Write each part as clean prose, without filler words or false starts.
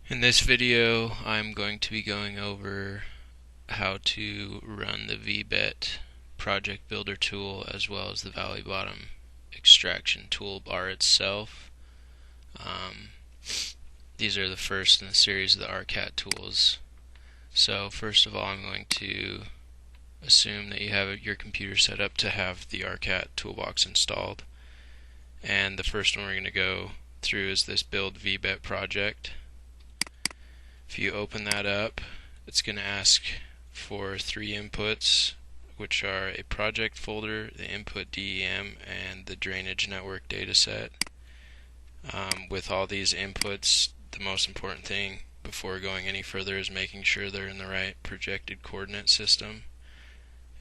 In this video, I'm going to be going over how to run the Vbet project builder tool as well as the valley bottom extraction toolbar itself. Um, these are the first in the series of the ARCAT tools. So first of all, I'm going to assume that you have your computer set up to have the ARCAT toolbox installed. And the first one we're going to go through is this build Vbet project. If you open that up, it's going to ask for three inputs, which are a project folder, the input DEM, and the drainage network dataset. With all these inputs, the most important thing before going any further is making sure they're in the right projected coordinate system.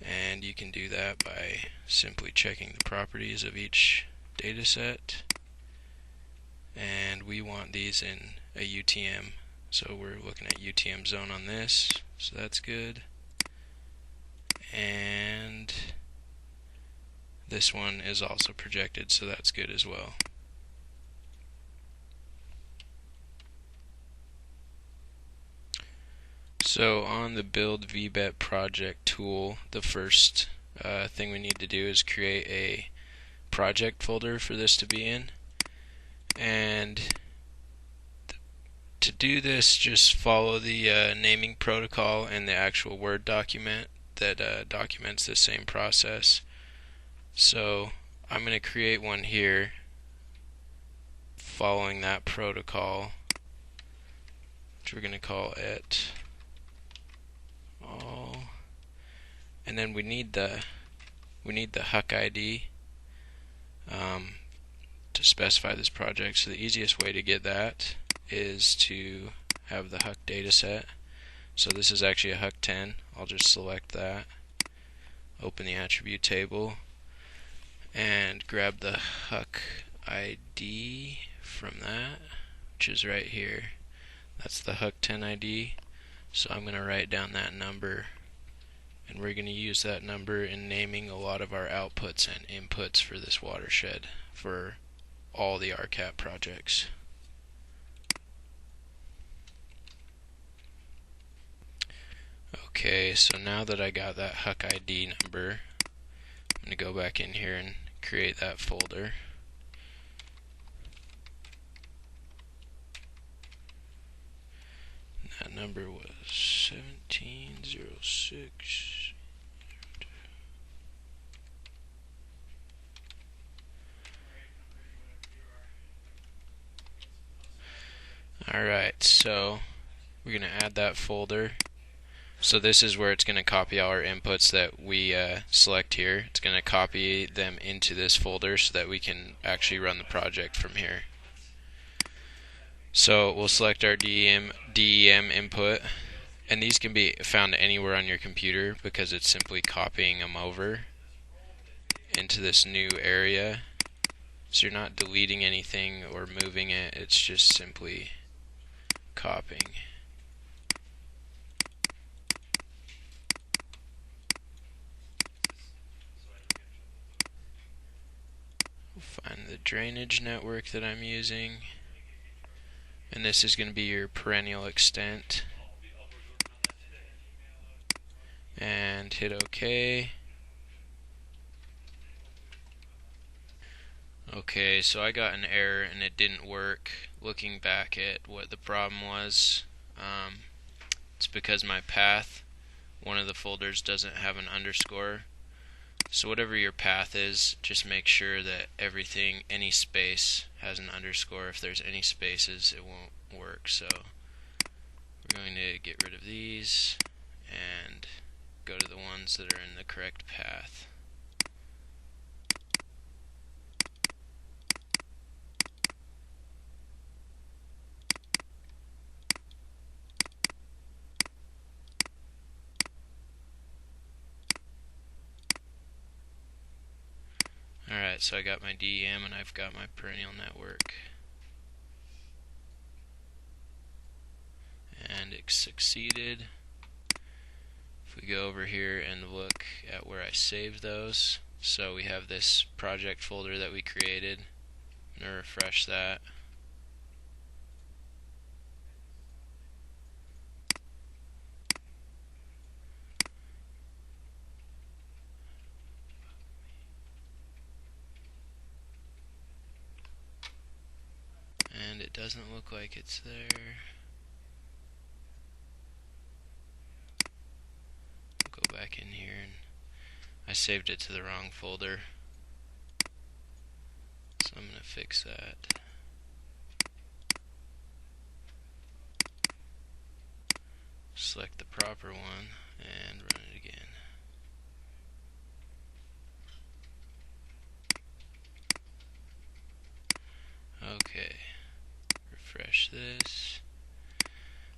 And you can do that by simply checking the properties of each dataset. And we want these in a UTM. So we're looking at UTM zone on this, so that's good. And this one is also projected, so that's good as well. So on the Build Vbet project tool, the first thing we need to do is create a project folder for this to be in. And to do this, just follow the naming protocol in the actual Word document that documents the same process. So I'm going to create one here following that protocol, which we're going to call it all. And then we need the HUC ID to specify this project. So the easiest way to get that is to have the HUC dataset. So this is actually a HUC 10. I'll just select that, open the attribute table, and grab the HUC ID from that, which is right here. That's the HUC 10 ID. So I'm going to write down that number, and we're going to use that number in naming a lot of our outputs and inputs for this watershed for all the ARCAT projects. Okay, so now that I got that HUC ID number, I'm going to go back in here and create that folder. That number was 1706. Alright, so we're going to add that folder. So this is where it's going to copy all our inputs that we select here. It's going to copy them into this folder so that we can actually run the project from here. So we'll select our DEM input, and these can be found anywhere on your computer because it's simply copying them over into this new area. So you're not deleting anything or moving it, it's just simply copying. Find the drainage network that I'm using, and this is going to be your perennial extent, and hit OK. Okay, so I got an error and it didn't work. Looking back at what the problem was, it's because my path, one of the folders, doesn't have an underscore. So whatever your path is, just make sure that everything, any space, has an underscore. If there's any spaces, it won't work. So we're going to get rid of these and go to the ones that are in the correct path. Alright, so I got my DEM and I've got my perennial network. And it succeeded. If we go over here and look at where I saved those, so we have this project folder that we created. I'm going to refresh that. and it doesn't look like it's there. Go back in here, and I saved it to the wrong folder, so I'm going to fix that. Select the proper one and run it again. Okay, refresh this.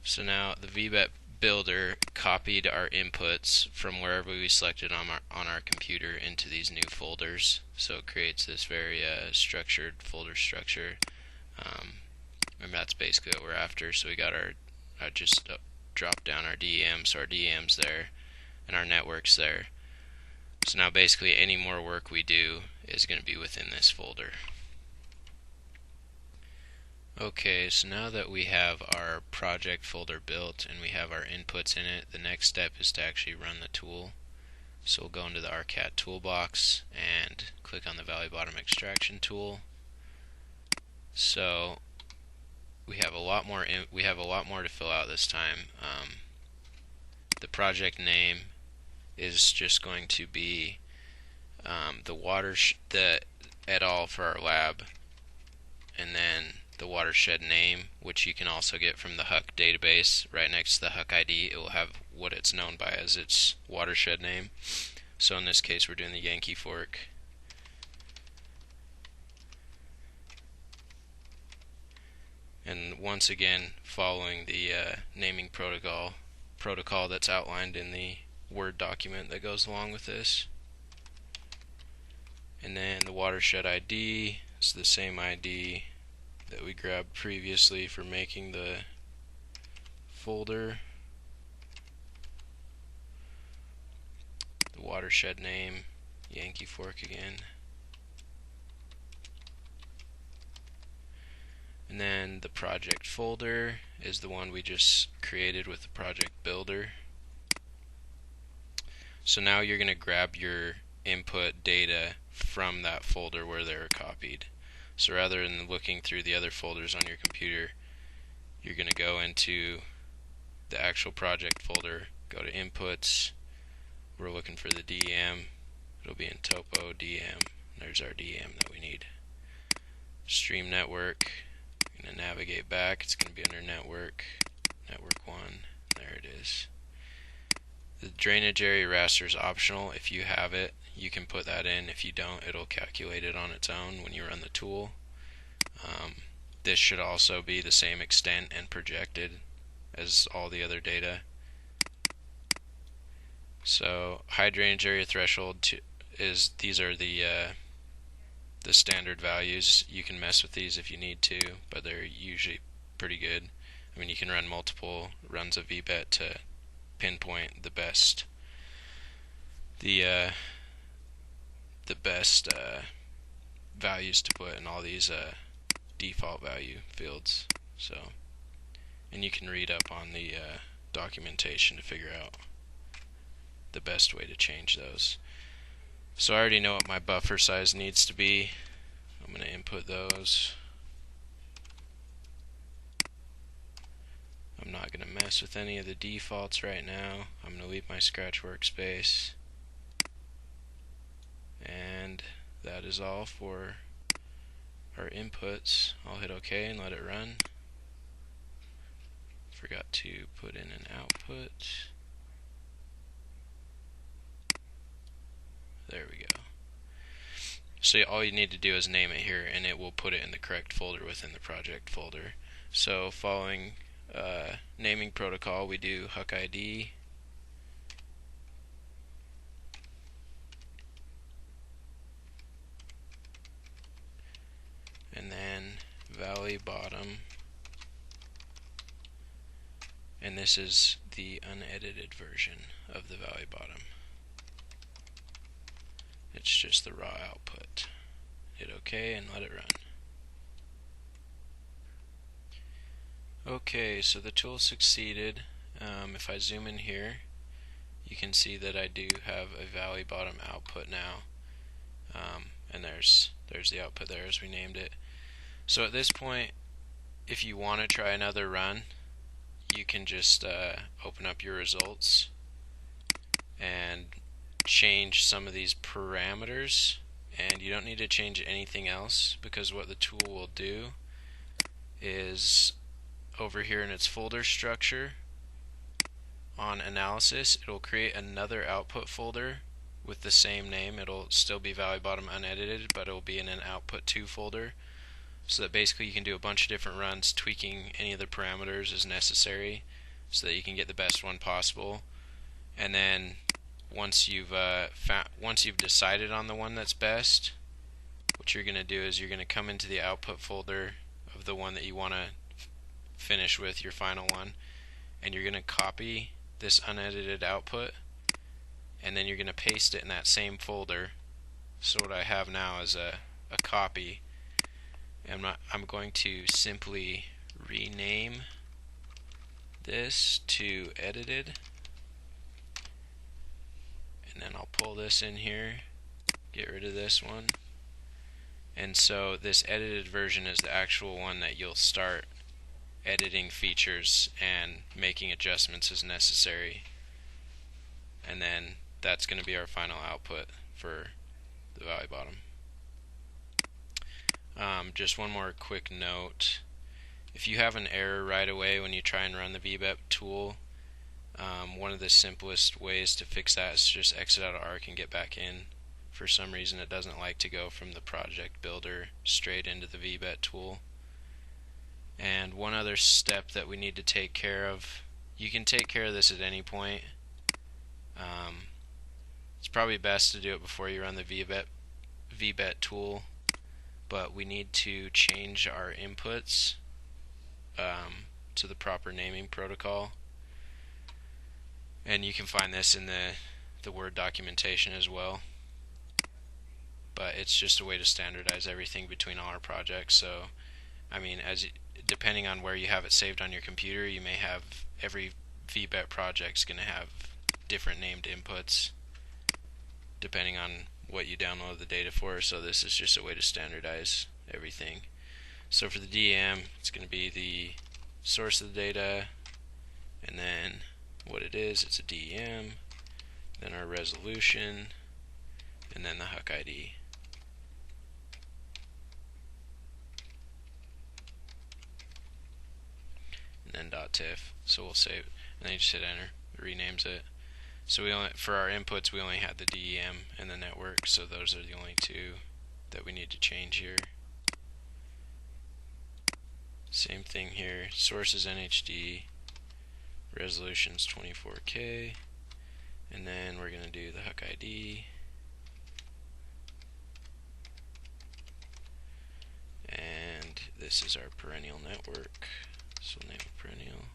So now the Vbet builder copied our inputs from wherever we selected on our computer into these new folders. So it creates this very structured folder structure, and that's basically what we're after. So we got our just drop down our DEM, so our DEM's there and our network's there. So now basically any more work we do is going to be within this folder. Okay, so now that we have our project folder built and we have our inputs in it, the next step is to actually run the tool. So we'll go into the RCAT toolbox and click on the Valley Bottom Extraction tool. So we have a lot more to fill out this time. The project name is just going to be the et al for our lab, and then the watershed name, which you can also get from the HUC database. Right next to the HUC ID, it will have what it's known by as its watershed name. So in this case, we're doing the Yankee Fork. And once again, following the naming protocol that's outlined in the Word document that goes along with this. And then the watershed ID is the same ID that we grabbed previously for making the folder. The watershed name, Yankee Fork again. And then the project folder is the one we just created with the project builder. So now you're going to grab your input data from that folder where they were copied. So rather than looking through the other folders on your computer, you're going to go into the actual project folder, go to inputs, we're looking for the DEM, it'll be in topo DEM, there's our DEM that we need. Stream network, I'm going to navigate back, it's going to be under network, network 1, there it is. The drainage area raster is optional. If you have it, you can put that in. If you don't, it'll calculate it on its own when you run the tool. This should also be the same extent and projected as all the other data. So high drainage area threshold these are the standard values. You can mess with these if you need to, but they're usually pretty good. I mean, you can run multiple runs of Vbet to pinpoint the best values to put in all these default value fields. So, and you can read up on the documentation to figure out the best way to change those. So I already know what my buffer size needs to be. I'm going to input those. I'm not going to mess with any of the defaults right now. I'm going to leave my Scratch workspace. And that is all for our inputs. I'll hit OK and let it run. Forgot to put in an output. There we go. So all you need to do is name it here, and it will put it in the correct folder within the project folder. So following naming protocol, we do HUC ID, and then Valley Bottom, and this is the unedited version of the Valley Bottom. It's just the raw output. Hit OK and let it run. Okay, so the tool succeeded. If I zoom in here, you can see that I do have a Valley Bottom output now, and there's the output there as we named it. So at this point, if you want to try another run, you can just open up your results and change some of these parameters, and you don't need to change anything else, because what the tool will do is over here in its folder structure on analysis, it will create another output folder with the same name. It'll still be value bottom unedited, but it will be in an output 2 folder, so that basically you can do a bunch of different runs, tweaking any of the parameters as necessary so that you can get the best one possible. And then once you've decided on the one that's best, what you're going to do is you're going to come into the output folder of the one that you want to finish with, your final one, and you're going to copy this unedited output, and then you're going to paste it in that same folder. So what I have now is a copy, and I'm going to simply rename this to edited, and then I'll pull this in here, get rid of this one, and so this edited version is the actual one that you'll start editing features and making adjustments as necessary, and then that's going to be our final output for the value bottom. Just one more quick note: if you have an error right away when you try and run the Vbet tool, one of the simplest ways to fix that is to just exit out of ARC and get back in. For some reason it doesn't like to go from the project builder straight into the Vbet tool. And one other step that we need to take care of, you can take care of this at any point. It's probably best to do it before you run the Vbet tool, but we need to change our inputs to the proper naming protocol. And you can find this in the Word documentation as well. But it's just a way to standardize everything between all our projects. So, I mean, depending on where you have it saved on your computer, you may have every Vbet project's going to have different named inputs depending on what you download the data for. So this is just a way to standardize everything. So for the DEM, it's going to be the source of the data, and then what it is, it's a DEM, then our resolution, and then the HUC ID. And then .tiff. So we'll save it, and then you just hit enter. It renames it. So for our inputs we only had the DEM and the network, so those are the only two that we need to change here. Same thing here. Source is NHD, resolution's 24K, and then we're going to do the HUC ID, and this is our perennial network, so we'll name it perennial.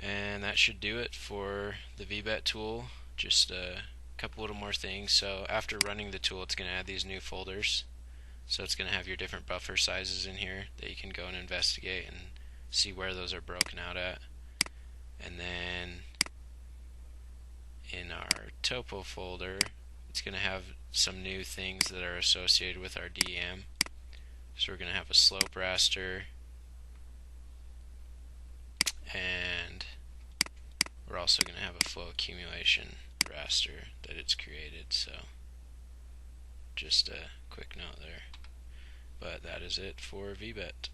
And that should do it for the Vbet tool. Just a couple little more things. So after running the tool, it's going to add these new folders. So it's going to have your different buffer sizes in here that you can go and investigate and see where those are broken out at. And then in our topo folder, it's going to have some new things that are associated with our DEM. So we're going to have a slope raster, and we're also going to have a flow accumulation raster that it's created. So just a quick note there. But that is it for Vbet.